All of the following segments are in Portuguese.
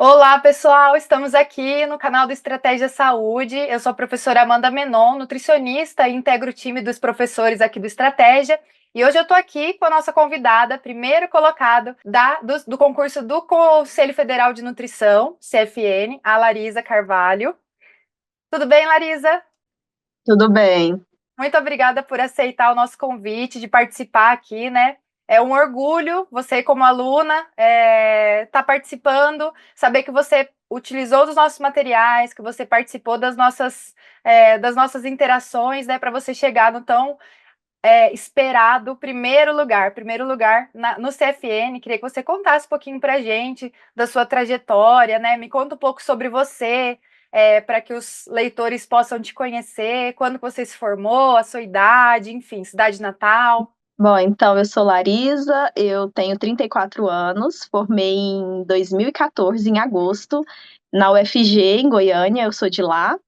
Olá, pessoal! Estamos aqui no canal do Estratégia Saúde. Eu sou a professora Amanda Menon, nutricionista e integro o time dos professores aqui do Estratégia. E hoje eu estou aqui com a nossa convidada, primeiro colocado do concurso do Conselho Federal de Nutrição, CFN, a Larisa Carvalho. Tudo bem, Larisa? Tudo bem. Muito obrigada por aceitar o nosso convite de participar aqui, né? É um orgulho você, como aluna, estar participando, saber que você utilizou dos nossos materiais, que você participou das nossas interações, né, para você chegar no tão esperado primeiro lugar no CFN. Queria que você contasse um pouquinho para a gente da sua trajetória, né? Me conta um pouco sobre você, para que os leitores possam te conhecer, quando você se formou, a sua idade, enfim, cidade natal. Bom, então eu sou Larisa, eu tenho 34 anos, formei em 2014, em agosto, na UFG, em Goiânia, eu sou de lá.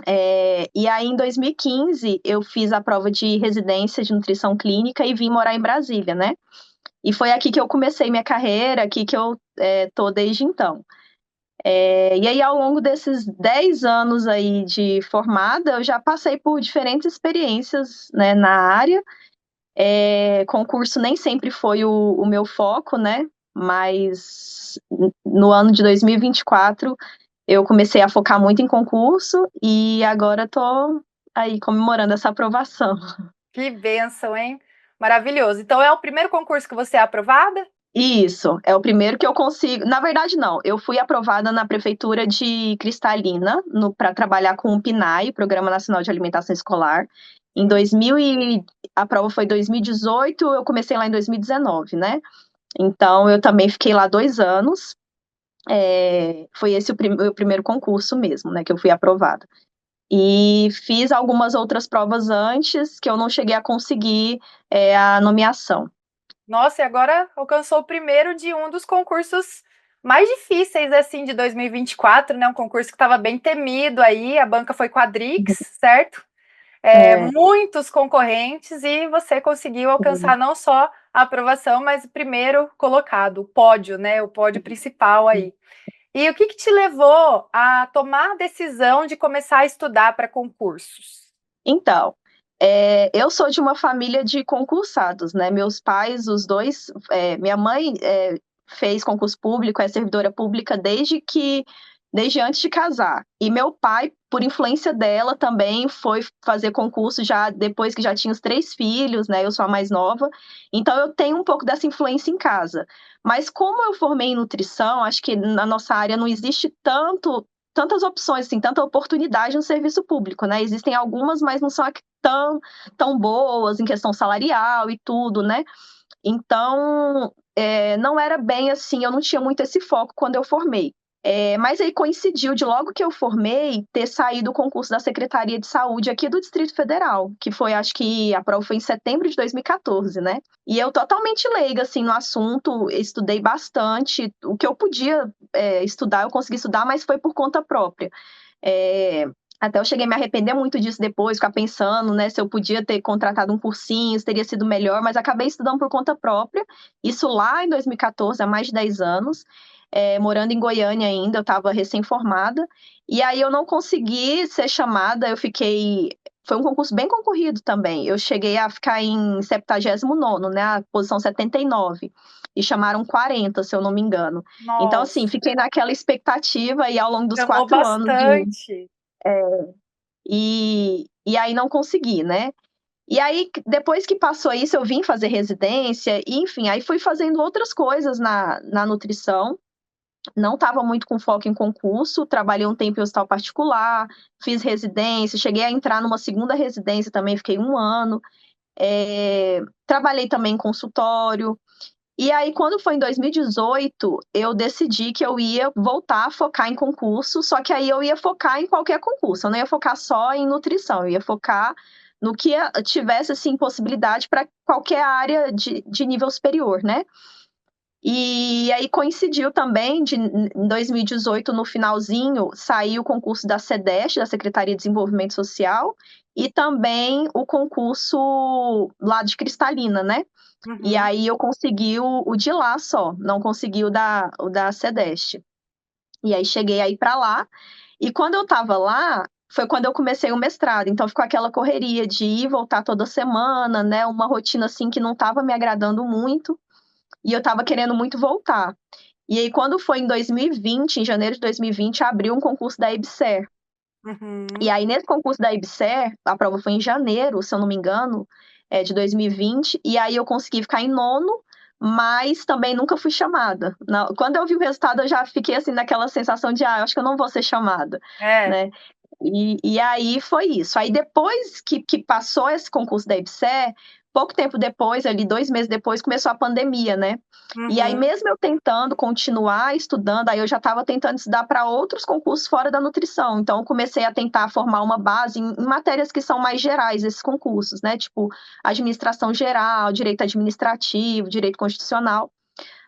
E aí, em 2015, eu fiz a prova de residência de nutrição clínica e vim morar em Brasília, né? E foi aqui que eu comecei minha carreira, aqui que eu tô desde então. E aí, ao longo desses 10 anos aí de formada, eu já passei por diferentes experiências, né, na área. Concurso nem sempre foi o meu foco, né? Mas no ano de 2024 eu comecei a focar muito em concurso e agora estou aí comemorando essa aprovação. Que bênção, hein? Maravilhoso. Então é o primeiro concurso que você é aprovada? Isso, é o primeiro que eu consigo. Na verdade, não. Eu fui aprovada na prefeitura de Cristalina para trabalhar com o PNAE, Programa Nacional de Alimentação Escolar. Em 2000 a prova foi 2018, eu comecei lá em 2019, né? Então, eu também fiquei lá 2 anos. Foi esse o primeiro concurso mesmo, né, que eu fui aprovada. E fiz algumas outras provas antes que eu não cheguei a conseguir a nomeação. Nossa, e agora alcançou o primeiro de um dos concursos mais difíceis, assim, de 2024, né? Um concurso que estava bem temido aí, a banca foi Quadrix, certo? É, Muitos concorrentes e você conseguiu alcançar não só a aprovação, mas o primeiro colocado, o pódio, né? O pódio principal aí. E o que te levou a tomar a decisão de começar a estudar para concursos? então, eu sou de uma família de concursados, né? Meus pais, os dois, minha mãe fez concurso público, é servidora pública desde antes de casar. E meu pai, por influência dela, também foi fazer concurso já depois que já tinha os 3 filhos, né? Eu sou a mais nova, então eu tenho um pouco dessa influência em casa. Mas como eu formei em nutrição, acho que na nossa área não existe tantas opções, assim, tanta oportunidade no serviço público, né? Existem algumas, mas não são tão boas em questão salarial e tudo, né? Então, não era bem assim, eu não tinha muito esse foco quando eu formei. Mas aí coincidiu de logo que eu formei ter saído o concurso da Secretaria de Saúde aqui do Distrito Federal, que foi, acho que a prova foi em setembro de 2014, né? E eu totalmente leiga, assim, no assunto, estudei bastante, o que eu podia estudar, eu consegui estudar, mas foi por conta própria. É, Até eu cheguei a me arrepender muito disso depois, ficar pensando, né, se eu podia ter contratado um cursinho, se teria sido melhor, mas acabei estudando por conta própria. Isso lá em 2014, há mais de 10 anos, morando em Goiânia ainda, eu estava recém-formada, e aí eu não consegui ser chamada, eu fiquei. Foi um concurso bem concorrido também. Eu cheguei a ficar em 79º, né, a posição 79, e chamaram 40, se eu não me engano. Então, assim, Nossa, fiquei naquela expectativa e ao longo dos chamou 4 anos bastante. e aí não consegui, né? E aí, depois que passou isso, eu vim fazer residência, e, enfim, aí fui fazendo outras coisas na nutrição. Não estava muito com foco em concurso, trabalhei um tempo em hospital particular, fiz residência, cheguei a entrar numa segunda residência também, fiquei 1 ano. Trabalhei também em consultório. E aí, quando foi em 2018, eu decidi que eu ia voltar a focar em concurso, só que aí eu ia focar em qualquer concurso, eu não ia focar só em nutrição, eu ia focar no que tivesse, assim, possibilidade para qualquer área de nível superior, né? E aí coincidiu também, em 2018, no finalzinho, saiu o concurso da SEDEST, da Secretaria de Desenvolvimento Social, e também o concurso lá de Cristalina, né? E Uhum. aí eu consegui o de lá só, não consegui o da SEDEST. E aí cheguei aí para lá. E quando eu estava lá, foi quando eu comecei o mestrado. Então ficou aquela correria de ir e voltar toda semana, né? Uma rotina assim que não estava me agradando muito. E eu estava querendo muito voltar. E aí, quando foi em 2020, em janeiro de 2020, abriu um concurso da EBSER. E Uhum. aí, nesse concurso da EBSER, a prova foi em janeiro, se eu não me engano, de 2020, e aí eu consegui ficar em nono, mas também nunca fui chamada. Quando eu vi o resultado, eu já fiquei assim naquela sensação de, eu acho que eu não vou ser chamada, É. né? E aí foi isso. Aí depois que passou esse concurso da EBSER, pouco tempo depois, ali 2 meses depois, começou a pandemia, né? E aí, Uhum. mesmo eu tentando continuar estudando, aí eu já estava tentando estudar para outros concursos fora da nutrição. Então, eu comecei a tentar formar uma base em matérias que são mais gerais, esses concursos, né? Tipo, administração geral, direito administrativo, direito constitucional.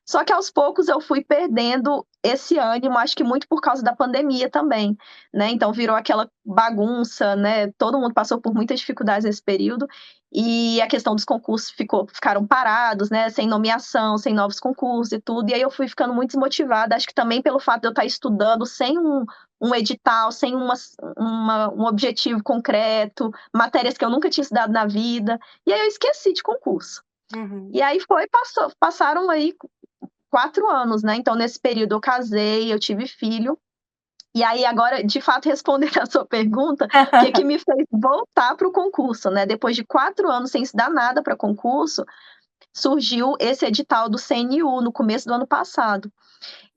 Só que aos poucos eu fui perdendo esse ânimo, acho que muito por causa da pandemia também, né? Então virou aquela bagunça, né? Todo mundo passou por muitas dificuldades nesse período e a questão dos concursos ficaram parados, né? Sem nomeação, sem novos concursos e tudo. E aí eu fui ficando muito desmotivada, acho que também pelo fato de eu estar estudando sem um edital, sem um objetivo concreto, matérias que eu nunca tinha estudado na vida. E aí eu esqueci de concurso. Uhum. E aí passaram aí 4 anos, né? Então, nesse período eu casei, eu tive filho. E aí, agora, de fato, respondendo a sua pergunta, o que me fez voltar para o concurso, né? Depois de 4 anos sem estudar nada para concurso, surgiu esse edital do CNU no começo do ano passado.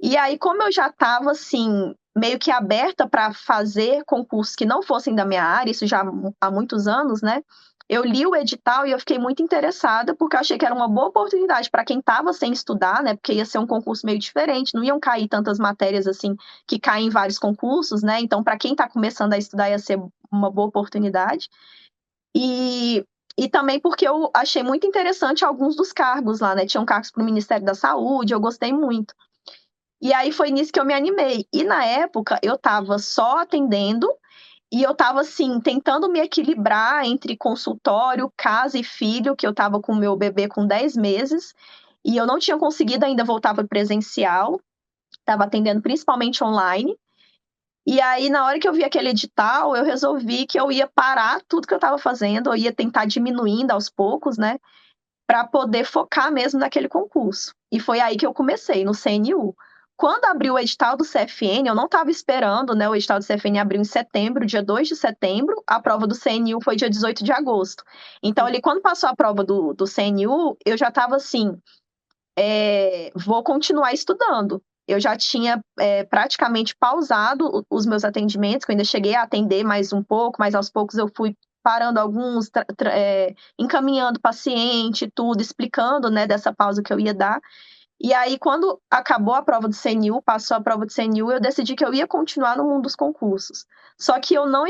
E aí, como eu já estava, assim, meio que aberta para fazer concursos que não fossem da minha área, isso já há muitos anos, né? Eu li o edital e eu fiquei muito interessada, porque eu achei que era uma boa oportunidade para quem estava sem estudar, né? Porque ia ser um concurso meio diferente, não iam cair tantas matérias assim que caem em vários concursos, né? Então, para quem está começando a estudar, ia ser uma boa oportunidade. E, e também porque eu achei muito interessante alguns dos cargos lá, né? Tinham cargos para o Ministério da Saúde, eu gostei muito. E aí foi nisso que eu me animei. E na época eu estava só atendendo e eu estava assim tentando me equilibrar entre consultório, casa e filho, que eu estava com o meu bebê com 10 meses, e eu não tinha conseguido ainda voltar para o presencial, estava atendendo principalmente online. E aí, na hora que eu vi aquele edital, eu resolvi que eu ia parar tudo que eu estava fazendo, eu ia tentar diminuindo aos poucos, né, para poder focar mesmo naquele concurso. E foi aí que eu comecei, no CNU. Quando abriu o edital do CFN, eu não estava esperando, né? O edital do CFN abriu em setembro, dia 2 de setembro, a prova do CNU foi dia 18 de agosto. Então, ali, quando passou a prova do CNU, eu já estava assim, vou continuar estudando. Eu já tinha praticamente pausado os meus atendimentos, que eu ainda cheguei a atender mais um pouco, mas aos poucos eu fui parando alguns, encaminhando o paciente, tudo, explicando, né, dessa pausa que eu ia dar. E aí, quando acabou a prova do CNU, passou a prova do CNU, eu decidi que eu ia continuar no mundo dos concursos. Só que eu não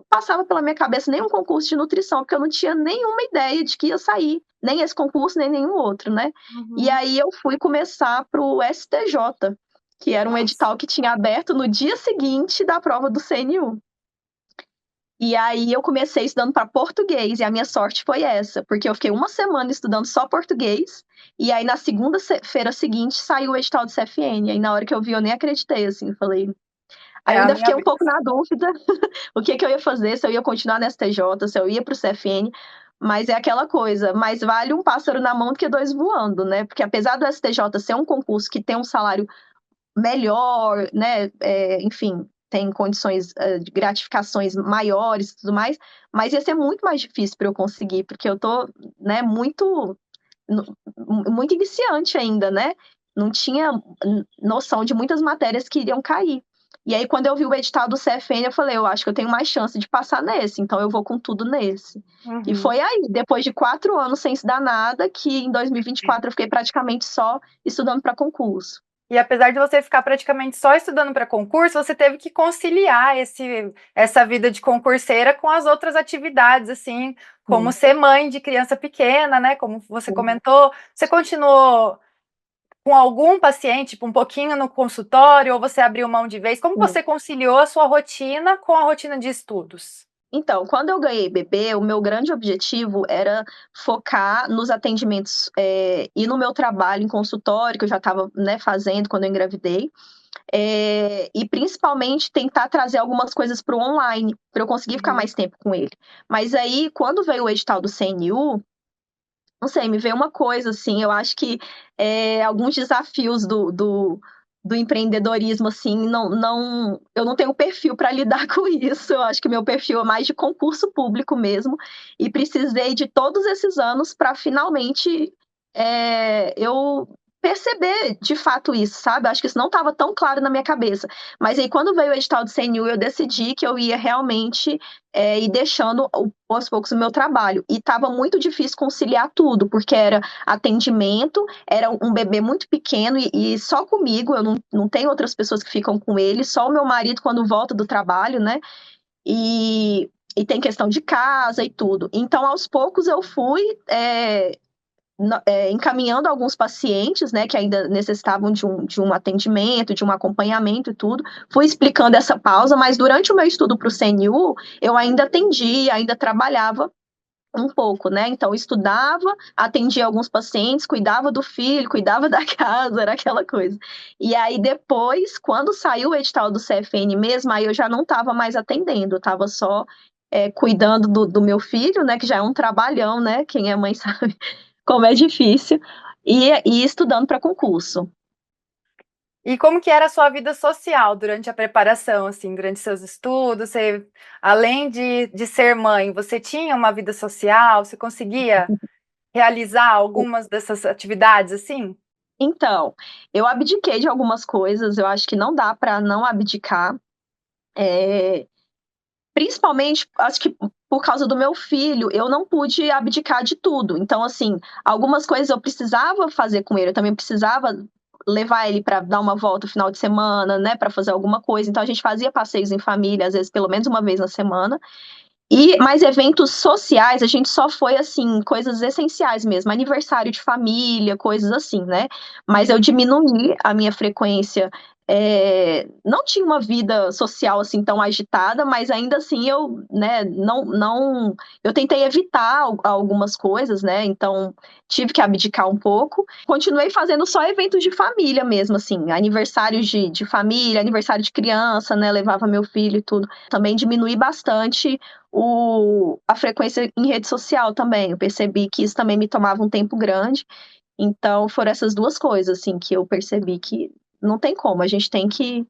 passava pela minha cabeça nenhum concurso de nutrição, porque eu não tinha nenhuma ideia de que ia sair, nem esse concurso, nem nenhum outro, né? E Uhum. aí eu fui começar para o STJ, que era um Nossa. edital que tinha aberto no dia seguinte da prova do CNU. E aí eu comecei estudando para português, e a minha sorte foi essa, porque eu fiquei uma semana estudando só português, e aí na segunda-feira seguinte saiu o edital do CFN, e aí na hora que eu vi eu nem acreditei, assim, falei... Aí É eu a ainda minha fiquei um vez. pouco na dúvida o que eu ia fazer, se eu ia continuar na STJ, se eu ia para o CFN, mas é aquela coisa, mais vale um pássaro na mão do que dois voando, né? Porque apesar do STJ ser um concurso que tem um salário melhor, né? Enfim, tem condições de gratificações maiores e tudo mais, mas ia ser muito mais difícil para eu conseguir, porque eu tô, né, muito iniciante ainda, né? Não tinha noção de muitas matérias que iriam cair. E aí, quando eu vi o edital do CFN, eu falei, eu acho que eu tenho mais chance de passar nesse, então eu vou com tudo nesse. E Uhum. foi aí, depois de 4 anos sem estudar nada, que em 2024 eu fiquei praticamente só estudando para concurso. E apesar de você ficar praticamente só estudando para concurso, você teve que conciliar essa vida de concurseira com as outras atividades, assim, como Sim. ser mãe de criança pequena, né? Como você Sim. comentou. Você continuou com algum paciente, tipo, um pouquinho no consultório, ou você abriu mão de vez? Como Sim. você conciliou a sua rotina com a rotina de estudos? Então, quando eu ganhei bebê, o meu grande objetivo era focar nos atendimentos e no meu trabalho em consultório, que eu já estava, né, fazendo quando eu engravidei. e principalmente tentar trazer algumas coisas para o online, para eu conseguir ficar Uhum. mais tempo com ele. Mas aí, quando veio o edital do CNU, não sei, me veio uma coisa assim, eu acho que alguns desafios do empreendedorismo, assim, eu não tenho perfil para lidar com isso. Eu acho que meu perfil é mais de concurso público mesmo, e precisei de todos esses anos para finalmente eu perceber de fato isso, sabe? Eu acho que isso não estava tão claro na minha cabeça. Mas aí, quando veio o edital do CNU, eu decidi que eu ia realmente ir deixando aos poucos o meu trabalho. E estava muito difícil conciliar tudo, porque era atendimento, era um bebê muito pequeno e só comigo, eu não tenho outras pessoas que ficam com ele, só o meu marido quando volta do trabalho, né? E tem questão de casa e tudo. Então, aos poucos, eu fui encaminhando alguns pacientes, né, que ainda necessitavam de um atendimento, de um acompanhamento e tudo. Fui explicando essa pausa, mas durante o meu estudo para o CNU, eu ainda atendia, ainda trabalhava um pouco, né? Então, estudava, atendia alguns pacientes, cuidava do filho, cuidava da casa, era aquela coisa. E aí, depois, quando saiu o edital do CFN mesmo, aí eu já não estava mais atendendo, eu estava só cuidando do meu filho, né? Que já é um trabalhão, né? Quem é mãe sabe como é difícil, e estudando para concurso. E como que era a sua vida social durante a preparação, assim, durante seus estudos? Você, além de ser mãe, você tinha uma vida social? Você conseguia realizar algumas dessas atividades, assim? Então, eu abdiquei de algumas coisas, eu acho que não dá para não abdicar. É, Principalmente, acho que por causa do meu filho, eu não pude abdicar de tudo. Então, assim, algumas coisas eu precisava fazer com ele, eu também precisava levar ele para dar uma volta no final de semana, né, para fazer alguma coisa. Então, a gente fazia passeios em família, às vezes pelo menos uma vez na semana. E mais eventos sociais, a gente só foi assim, coisas essenciais mesmo, aniversário de família, coisas assim, né? Mas eu diminuí a minha frequência. Não tinha uma vida social assim tão agitada, mas ainda assim eu, né, não, eu tentei evitar algumas coisas, né? Então tive que abdicar um pouco. Continuei fazendo só eventos de família mesmo, assim, aniversários de família, aniversário de criança, né? Levava meu filho e tudo. Também diminuí bastante a frequência em rede social também. Eu percebi que isso também me tomava um tempo grande. Então, foram essas duas coisas, assim, que eu percebi que não tem como, a gente tem que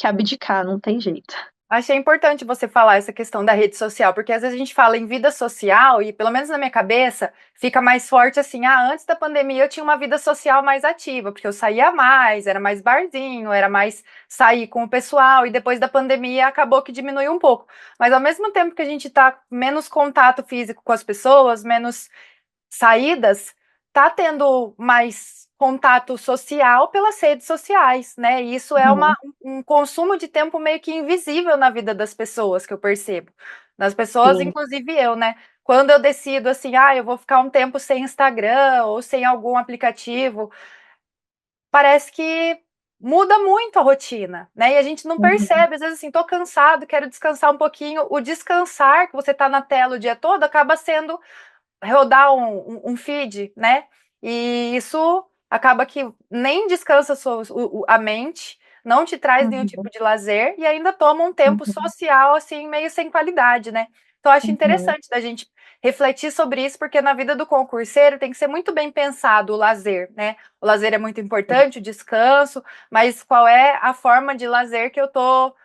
abdicar, não tem jeito. Achei importante você falar essa questão da rede social, porque às vezes a gente fala em vida social e, pelo menos na minha cabeça, fica mais forte assim: ah, antes da pandemia eu tinha uma vida social mais ativa, porque eu saía mais, era mais barzinho, era mais sair com o pessoal, e depois da pandemia acabou que diminuiu um pouco. Mas ao mesmo tempo que a gente tá menos contato físico com as pessoas, menos saídas, tá tendo mais contato social pelas redes sociais, né? E isso é Uhum, um consumo de tempo meio que invisível na vida das pessoas, que eu percebo. Das pessoas, sim. inclusive eu, né? Quando eu decido assim, ah, eu vou ficar um tempo sem Instagram ou sem algum aplicativo, parece que muda muito a rotina, né? E a gente não Uhum, percebe, às vezes assim, tô cansado, quero descansar um pouquinho. O descansar, que você tá na tela o dia todo, acaba sendo rodar um feed, né? E isso acaba que nem descansa a mente, não te traz nenhum tipo uhum, de lazer e ainda toma um tempo uhum, social, assim, meio sem qualidade, né? Então, acho uhum, interessante da gente refletir sobre isso, porque na vida do concurseiro tem que ser muito bem pensado o lazer, né? O lazer é muito importante, o descanso, mas qual é a forma de lazer que eu estou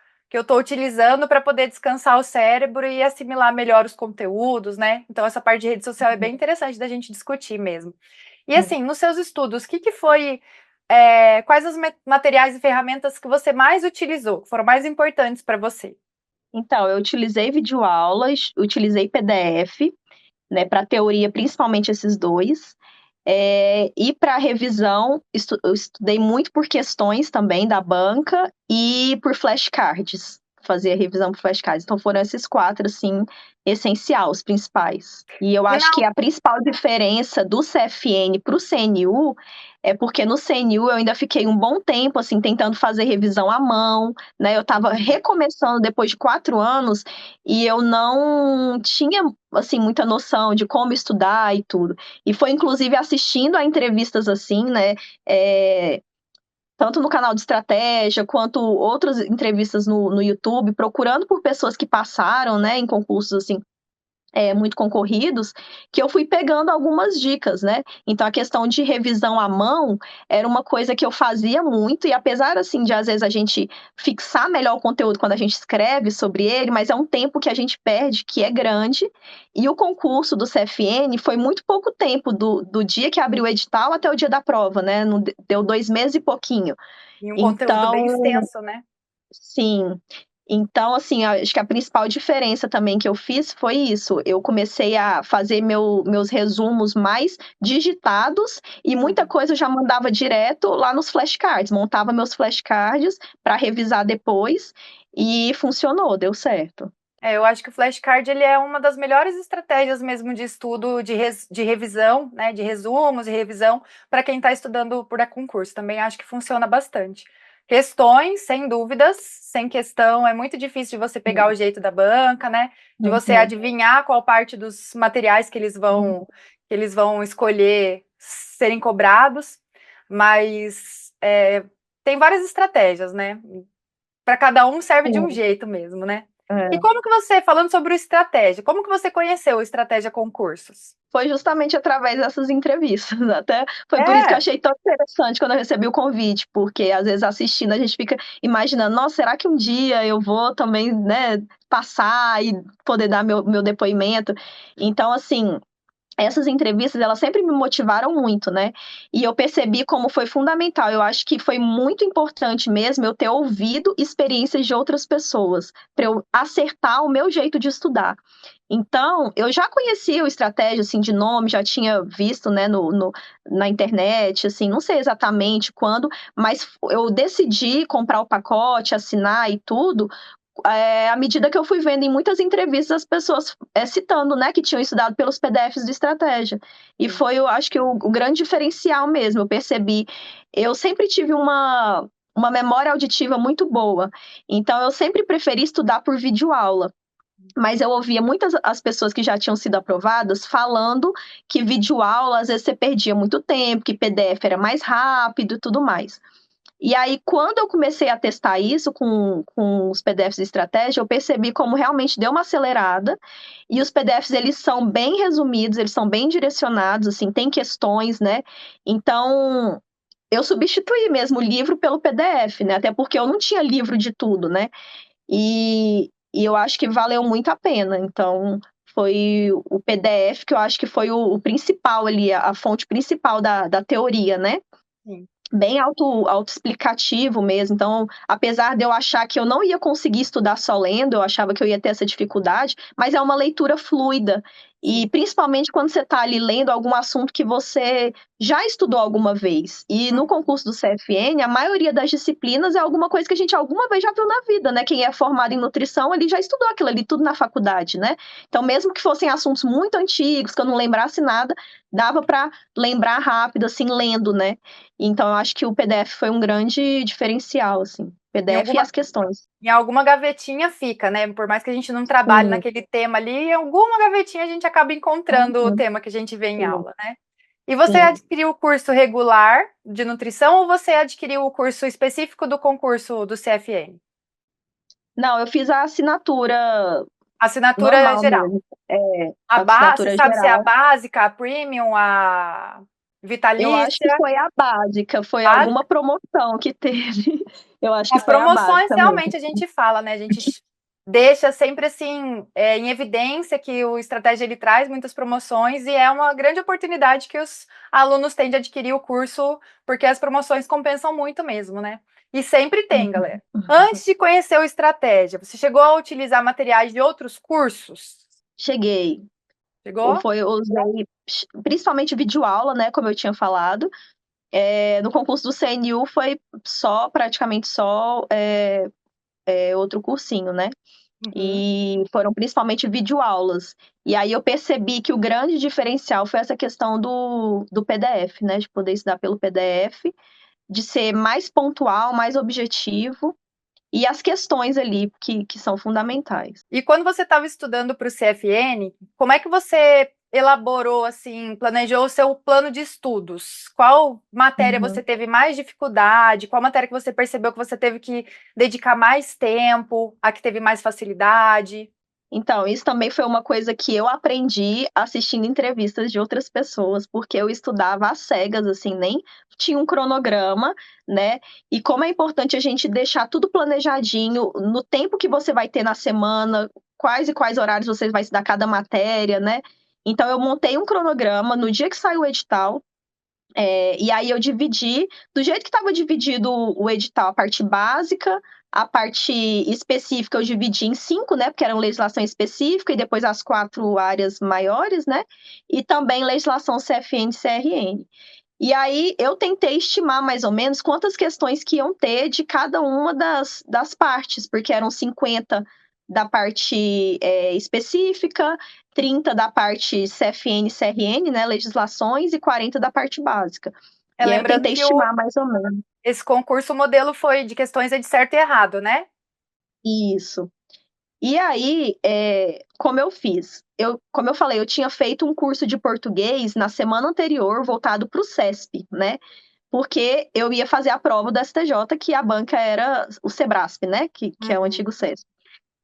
utilizando para poder descansar o cérebro e assimilar melhor os conteúdos, né? Então, essa parte de rede social é bem interessante da gente discutir mesmo. E uhum. assim, nos seus estudos, o que, que foi, quais os materiais e ferramentas que você mais utilizou, que foram mais importantes para você? Então, eu utilizei videoaulas, utilizei PDF, né, para teoria, principalmente esses dois. E para revisão, eu estudei muito por questões também da banca e por flashcards. Fazia revisão por flashcards. Então foram esses quatro, assim, essenciais, os principais. E eu E acho não, que a principal diferença do CFN para o CNU é porque no CNU eu ainda fiquei um bom tempo, assim, tentando fazer revisão à mão, né? Eu estava recomeçando depois de 4 anos e eu não tinha, assim, muita noção de como estudar e tudo. E foi, inclusive, assistindo a entrevistas assim, né? é, tanto no canal de estratégia, quanto outras entrevistas no YouTube, procurando por pessoas que passaram, né, em concursos, assim, muito concorridos, que eu fui pegando algumas dicas, né? Então a questão de revisão à mão era uma coisa que eu fazia muito, e apesar assim de às vezes a gente fixar melhor o conteúdo quando a gente escreve sobre ele, mas é um tempo que a gente perde que é grande. E o concurso do CFN foi muito pouco tempo, do dia que abriu o edital até o dia da prova, né? Deu 2 meses e pouquinho. E um conteúdo bem Então, extenso, né? sim. Então, assim, acho que a principal diferença também que eu fiz foi isso. Eu comecei a fazer meus resumos mais digitados e muita Uhum. coisa eu já mandava direto lá nos flashcards. Montava meus flashcards para revisar depois e funcionou, deu certo. Eu acho que o flashcard ele é uma das melhores estratégias mesmo de estudo, de revisão, né, de resumos e revisão para quem está estudando por concurso. Também acho que funciona bastante. Questões, sem dúvidas, sem questão, é muito difícil de você pegar o jeito da banca, né? De você Uhum. adivinhar qual parte dos materiais que eles vão escolher serem cobrados, mas tem várias estratégias, né? Para cada um serve de um Sim, jeito mesmo, né? E é. como que você, falando sobre o estratégia, como que você conheceu o Estratégia Concursos? Foi justamente através dessas entrevistas. Até foi por isso que eu É, achei tão interessante quando eu recebi o convite, porque às vezes assistindo a gente fica imaginando, nossa, será que um dia eu vou também, né, passar e poder dar meu depoimento? Então, assim, essas entrevistas, elas sempre me motivaram muito, né? E eu percebi como foi fundamental. Eu acho que foi muito importante mesmo eu ter ouvido experiências de outras pessoas, para eu acertar o meu jeito de estudar. Então, eu já conhecia o estratégia, assim, de nome, já tinha visto, né, na internet, assim, não sei exatamente quando, mas eu decidi comprar o pacote, assinar e tudo, à medida que eu fui vendo em muitas entrevistas as pessoas citando, né, que tinham estudado pelos PDFs de estratégia. E sim. foi, eu acho que o grande diferencial mesmo, eu percebi. Eu sempre tive uma memória auditiva muito boa, então eu sempre preferi estudar por videoaula. Mas eu ouvia muitas as pessoas que já tinham sido aprovadas falando que videoaula, às vezes você perdia muito tempo, que PDF era mais rápido e tudo mais. E aí, quando eu comecei a testar isso com os PDFs de estratégia, eu percebi como realmente deu uma acelerada. E os PDFs, eles são bem resumidos, eles são bem direcionados, assim, tem questões, né? Então, eu substituí mesmo o livro pelo PDF, né? Até porque eu não tinha livro de tudo, né? E eu acho que valeu muito a pena. Então, foi o PDF que eu acho que foi o principal ali, a fonte principal da teoria, né? Sim. Bem autoexplicativo mesmo. Então, apesar de eu achar que eu não ia conseguir estudar só lendo, eu achava que eu ia ter essa dificuldade, mas é uma leitura fluida. E Sim. principalmente quando você está ali lendo algum assunto que você já estudou alguma vez. E no concurso do CFN, a maioria das disciplinas é alguma coisa que a gente alguma vez já viu na vida, né? Quem é formado em nutrição, ele já estudou aquilo ali tudo na faculdade, né? Então, mesmo que fossem assuntos muito antigos, que eu não lembrasse nada, dava para lembrar rápido, assim, lendo, né? Então, eu acho que o PDF foi um grande diferencial, assim. Em PDF e alguma, as questões. em alguma gavetinha fica, né? Por mais que a gente não trabalhe Sim, naquele tema ali, em alguma gavetinha a gente acaba encontrando o uhum, tema que a gente vê em sim, aula, né? E você sim. adquiriu o curso regular de nutrição ou você adquiriu o curso específico do concurso do CFN? Não, eu fiz a assinatura Assinatura normal geral. mesmo. É, A a base, assinatura sabe se é a geral. básica, a premium, a Eu acho que vitalícia? foi a básica, foi alguma Básica. promoção que teve. Eu acho que As foi a promoções básica mesmo. realmente a gente fala, né? A gente deixa sempre assim em evidência que o estratégia ele traz muitas promoções e é uma grande oportunidade que os alunos têm de adquirir o curso, porque as promoções compensam muito mesmo, né? E sempre tem, galera. Antes de conhecer o estratégia, você chegou a utilizar materiais de outros cursos? Cheguei. Ou Chegou? foi, eu usei principalmente videoaula, né? Como eu tinha falado. No concurso do CNU foi praticamente só outro cursinho, né? Uhum. E foram principalmente videoaulas. E aí eu percebi que o grande diferencial foi essa questão do PDF, né? De poder estudar pelo PDF, de ser mais pontual, mais objetivo, e as questões ali que são fundamentais. E quando você estava estudando para o CFN, como é que você elaborou, assim, planejou o seu plano de estudos? Qual matéria você Uhum. teve mais dificuldade? Qual matéria que você percebeu que você teve que dedicar mais tempo, a que teve mais facilidade? Então, isso também foi uma coisa que eu aprendi assistindo entrevistas de outras pessoas, porque eu estudava às cegas, assim, nem tinha um cronograma, né? E como é importante a gente deixar tudo planejadinho no tempo que você vai ter na semana, quais e quais horários você vai estudar cada matéria, né? Então, eu montei um cronograma no dia que saiu o edital. E aí eu dividi, do jeito que estava dividido o edital, a parte básica, a parte específica eu dividi em 5, né? Porque era uma legislação específica, e depois as 4 áreas maiores, né? E também legislação CFN e CRN. E aí eu tentei estimar mais ou menos quantas questões que iam ter de cada uma das partes, porque eram 50 da parte específica, 30 da parte CFN e CRN, né, legislações, e 40 da parte básica. E aí eu Lembrando tentei que estimar mais ou menos. esse concurso, o modelo foi de questões de certo e errado, né? Isso. E aí, como eu fiz? Como eu falei, eu tinha feito um curso de português na semana anterior, voltado para o CESP, né? Porque eu ia fazer a prova do STJ, que a banca era o Sebrasp, né? Que é o Uhum. antigo CESP.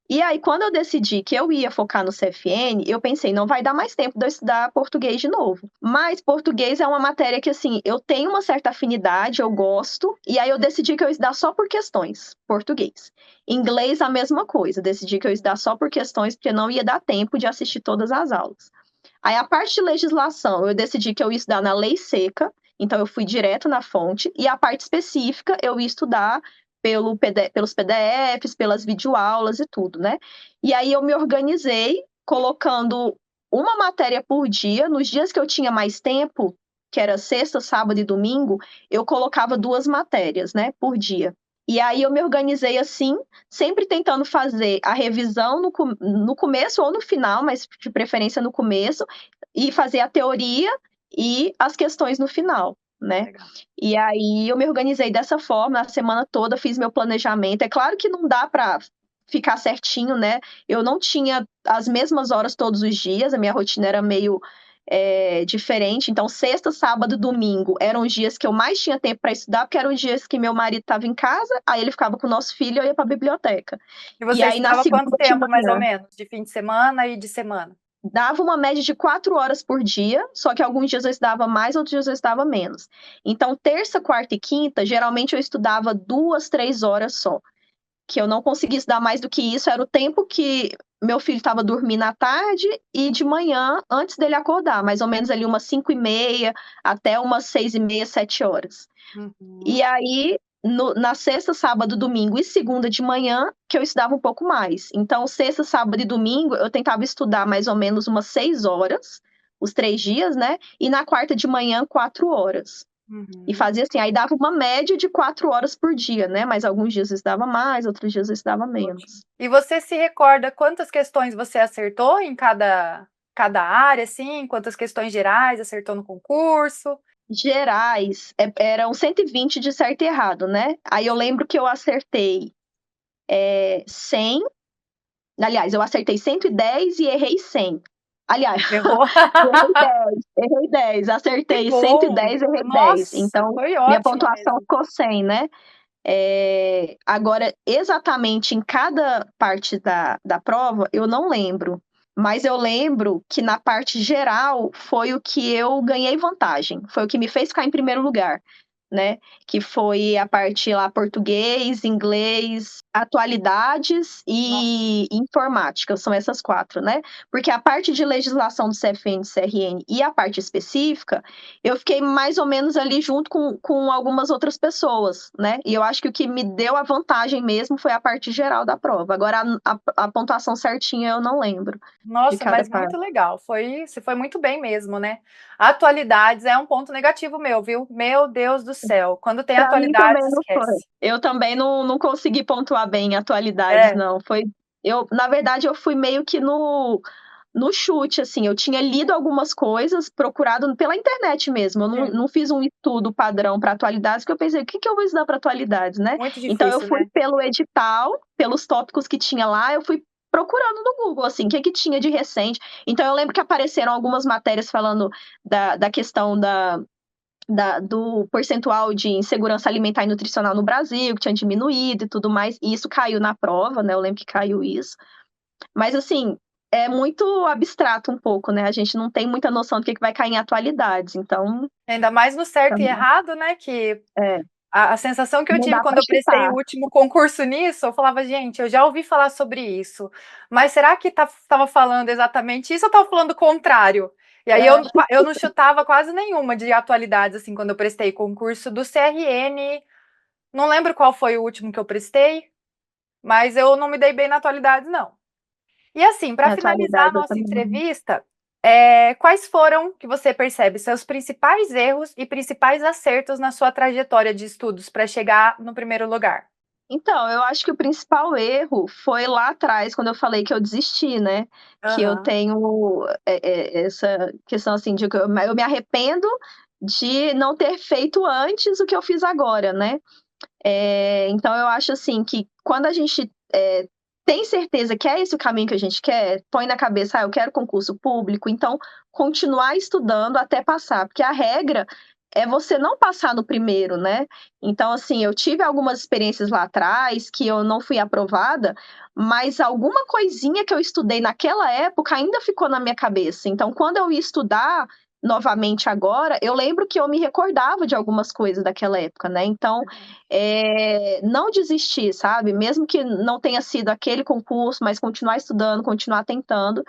E aí, quando eu decidi que eu ia focar no CFN, eu pensei, não vai dar mais tempo de eu estudar português de novo. Mas português é uma matéria que, assim, eu tenho uma certa afinidade, eu gosto, e aí eu decidi que eu ia estudar só por questões, português. Inglês, a mesma coisa, decidi que eu ia estudar só por questões, porque não ia dar tempo de assistir todas as aulas. Aí, a parte de legislação, eu decidi que eu ia estudar na lei seca, então eu fui direto na fonte, e a parte específica eu ia estudar pelos PDFs, pelas videoaulas e tudo, né? E aí eu me organizei colocando uma matéria por dia. Nos dias que eu tinha mais tempo, que era sexta, sábado e domingo, eu colocava 2 matérias, né, por dia. E aí eu me organizei assim, sempre tentando fazer a revisão no começo ou no final, mas de preferência no começo, e fazer a teoria e as questões no final, né? Legal. E aí eu me organizei dessa forma, a semana toda fiz meu planejamento. É claro que não dá para ficar certinho, né? Eu não tinha as mesmas horas todos os dias, a minha rotina era meio diferente. Então, sexta, sábado, domingo eram os dias que eu mais tinha tempo para estudar, porque eram os dias que meu marido estava em casa, aí ele ficava com o nosso filho e eu ia para a biblioteca. E E você aí, na estudava quanto segunda de tempo, mais ou manhã, menos? De fim de semana e de semana? dava uma média de 4 horas por dia, só que alguns dias eu estudava mais, outros dias eu estudava menos. Então, terça, quarta e quinta, geralmente eu estudava 2, 3 horas só. Que eu não conseguia estudar mais do que isso, era o tempo que meu filho estava dormindo à tarde e de manhã, antes dele acordar, mais ou menos ali umas 5h30 até umas 6h30, 7 horas. E Uhum. aí, na sexta, sábado, domingo e segunda de manhã, que eu estudava um pouco mais. Então, sexta, sábado e domingo, eu tentava estudar mais ou menos umas 6 horas, os 3 dias, né? E na quarta de manhã, 4 horas. E Uhum. fazia assim, aí dava uma média de 4 horas por dia, né? Mas alguns dias eu estudava mais, outros dias eu estudava Ótimo. menos. E você se recorda quantas questões você acertou em cada área, assim? Quantas questões gerais acertou no concurso? Gerais, eram 120 de certo e errado, né? Aí eu lembro que eu acertei 100. Aliás, eu acertei 110 e errei 100. Aliás, Errou? errei 10, Que acertei bom! 110, errei 10. Nossa, Então, foi minha ótimo pontuação mesmo. ficou 100, né? Agora, exatamente em cada parte da prova, eu não lembro. Mas eu lembro que na parte geral foi o que eu ganhei vantagem. Foi o que me fez ficar em primeiro lugar, né? Que foi a parte lá português, inglês, atualidades Nossa. e informática. São essas 4, né? Porque a parte de legislação do CFN, CRN e a parte específica, eu fiquei mais ou menos ali junto com algumas outras pessoas, né? E eu acho que o que me deu a vantagem mesmo foi a parte geral da prova. Agora, a pontuação certinha eu não lembro de Nossa, cada mas parte. muito legal. Você foi muito bem mesmo, né? Atualidades é um ponto negativo meu, viu? Meu Deus do céu. Quando tem Para mim também atualidades, não foi. esquece. Eu também não consegui pontuar bem em atualidades, É. não. Na verdade, eu fui meio que no chute, assim. Eu tinha lido algumas coisas, procurado pela internet mesmo. Eu não Sim. fiz um estudo padrão para atualidades, porque eu pensei, o que eu vou estudar para atualidades, né? Muito Então, eu difícil, fui né? pelo edital, pelos tópicos que tinha lá, eu fui procurando no Google, assim, o que que tinha de recente. Então, eu lembro que apareceram algumas matérias falando da questão do percentual de insegurança alimentar e nutricional no Brasil, que tinha diminuído e tudo mais, e isso caiu na prova, né? Eu lembro que caiu isso. Mas, assim, é muito abstrato um pouco, né? A gente não tem muita noção do que vai cair em atualidades, então... Ainda mais no certo e errado, né? Que É, a sensação que eu não tive dá quando para eu prestei chutar. o último concurso nisso, eu falava, gente, eu já ouvi falar sobre isso, mas será que estava falando exatamente isso ou estava falando o contrário? E aí É, eu não chutava quase nenhuma de atualidades, assim, quando eu prestei concurso do CRN, não lembro qual foi o último que eu prestei, mas eu não me dei bem na atualidade, não. E assim, para na finalizar a atualidade, eu nossa também. entrevista, quais foram, que você percebe, seus principais erros e principais acertos na sua trajetória de estudos para chegar no primeiro lugar? Então, eu acho que o principal erro foi lá atrás, quando eu falei que eu desisti, né? Que eu Aham. tenho essa questão assim de que eu me arrependo de não ter feito antes o que eu fiz agora, né? Então eu acho assim que quando a gente tem certeza que é esse o caminho que a gente quer, põe na cabeça, eu quero concurso público, então continuar estudando até passar, porque a regra é você não passar no primeiro, né? Então, assim, eu tive algumas experiências lá atrás que eu não fui aprovada, mas alguma coisinha que eu estudei naquela época ainda ficou na minha cabeça. Então, quando eu ia estudar novamente agora, eu lembro que eu me recordava de algumas coisas daquela época, né? Então, não desistir, sabe? Mesmo que não tenha sido aquele concurso, mas continuar estudando, continuar tentando,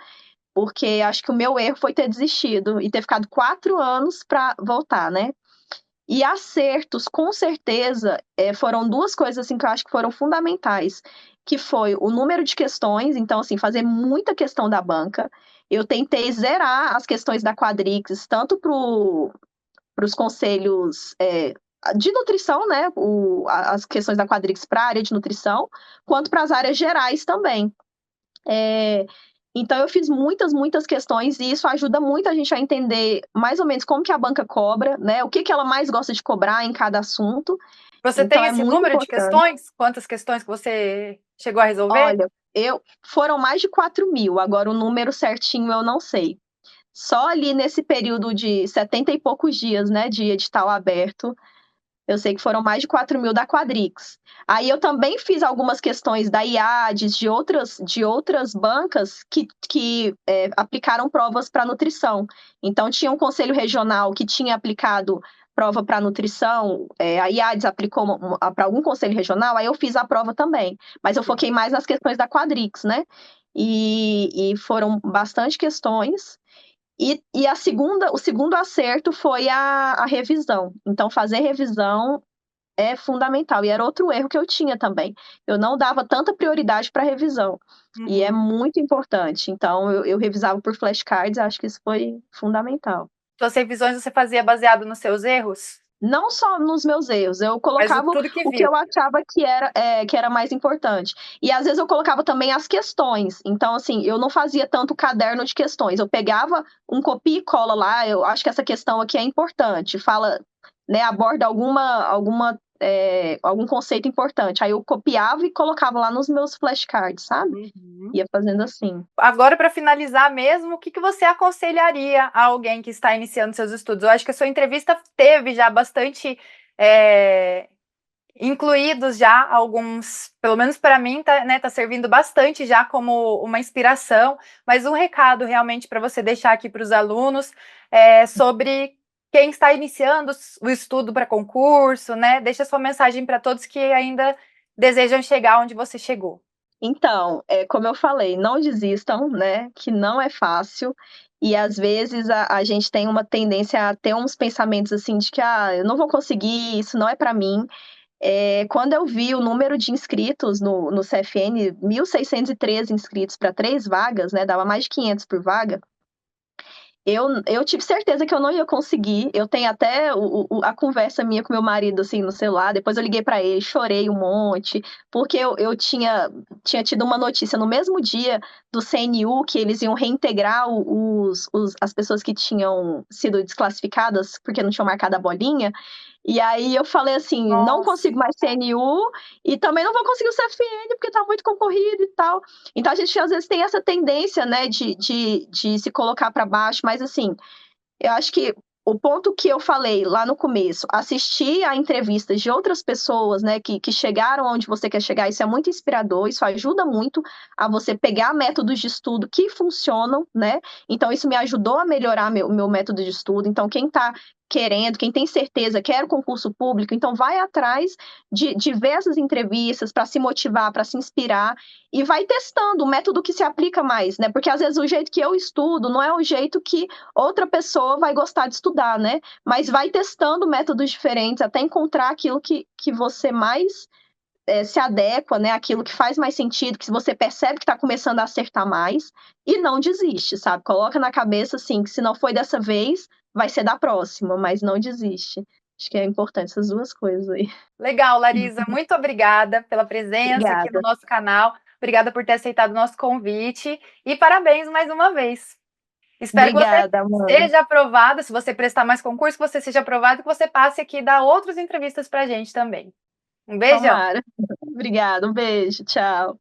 porque acho que o meu erro foi ter desistido e ter ficado 4 anos para voltar, né? E acertos, com certeza, foram duas coisas assim que eu acho que foram fundamentais, que foi o número de questões, então assim, fazer muita questão da banca. Eu tentei zerar as questões da Quadrix, tanto para os conselhos de nutrição, né? As questões da Quadrix para a área de nutrição, quanto para as áreas gerais também. É, então eu fiz muitas questões e isso ajuda muito a gente a entender mais ou menos como que a banca cobra, né? O que que ela mais gosta de cobrar em cada assunto. Você Então tem é esse muito número de importante. questões? Quantas questões que você chegou a resolver? Olha, foram mais de 4.000, agora o número certinho eu não sei. Só ali nesse período de 70 e poucos dias, né, de edital aberto, eu sei que foram mais de 4.000 da Quadrix. Aí eu também fiz algumas questões da IADES, de outras bancas que aplicaram provas para nutrição. Então, tinha um conselho regional que tinha aplicado prova para nutrição, a IADES aplicou para algum conselho regional, aí eu fiz a prova também. Mas eu Sim. foquei mais nas questões da Quadrix, né? E foram bastante questões. E o segundo acerto foi a revisão. Então, fazer revisão é fundamental. E era outro erro que eu tinha também. Eu não dava tanta prioridade para revisão. E é Uhum. muito importante. Então, eu revisava por flashcards, acho que isso foi fundamental. Suas revisões você fazia baseado nos seus erros? Não só nos meus erros, eu Mas colocava tudo que o que viu. eu achava que era mais importante. E às vezes eu colocava também as questões. Então, assim, eu não fazia tanto caderno de questões. Eu pegava um copia e cola lá, eu acho que essa questão aqui é importante. Fala, né, aborda algum conceito importante. Aí eu copiava e colocava lá nos meus flashcards, sabe? Uhum. Ia fazendo assim. Agora, para finalizar mesmo, o que você aconselharia a alguém que está iniciando seus estudos? Eu acho que a sua entrevista teve já bastante incluídos já alguns, pelo menos para mim, tá, né, tá servindo bastante já como uma inspiração, mas um recado realmente para você deixar aqui para os alunos sobre quem está iniciando o estudo para concurso, né? Deixa sua mensagem para todos que ainda desejam chegar onde você chegou. Então, como eu falei, não desistam, né? Que não é fácil. E às vezes a gente tem uma tendência a ter uns pensamentos assim de que eu não vou conseguir, isso não é para mim. Quando eu vi o número de inscritos no CFN, 1.613 inscritos para 3 vagas, né? Dava mais de 500 por vaga. Eu tive certeza que eu não ia conseguir. Eu tenho até a conversa minha com meu marido, assim, no celular. Depois eu liguei para ele, chorei um monte, porque eu tinha tido uma notícia no mesmo dia do CNU que eles iam reintegrar as pessoas que tinham sido desclassificadas porque não tinham marcado a bolinha. E aí eu falei assim, não Nossa. consigo mais CNU e também não vou conseguir o CFN porque tá muito concorrido e tal. Então a gente às vezes tem essa tendência, né, de se colocar para baixo, mas assim, eu acho que o ponto que eu falei lá no começo, assistir a entrevistas de outras pessoas, né, que chegaram onde você quer chegar, isso é muito inspirador, isso ajuda muito a você pegar métodos de estudo que funcionam, né? Então, isso me ajudou a melhorar meu método de estudo. Então, quem está querendo, quem tem certeza, quer o concurso público, então vai atrás de ver essas entrevistas para se motivar, para se inspirar e vai testando o método que se aplica mais, né? Porque às vezes o jeito que eu estudo não é o jeito que outra pessoa vai gostar de estudar, né? Mas vai testando métodos diferentes até encontrar aquilo que você mais se adequa, né? Aquilo que faz mais sentido, que você percebe que está começando a acertar mais e não desiste, sabe? Coloca na cabeça assim que se não foi dessa vez, vai ser da próxima, mas não desiste. Acho que é importante essas duas coisas aí. Legal, Larisa, muito obrigada pela presença aqui no Obrigada. nosso canal. Obrigada por ter aceitado o nosso convite e parabéns mais uma vez. Espero que você Obrigada, Amanda. seja aprovada, se você prestar mais concurso, que você seja aprovado e que você passe aqui e dar outras entrevistas para a gente também. Um beijão. Tomara. Obrigada, um beijo, tchau.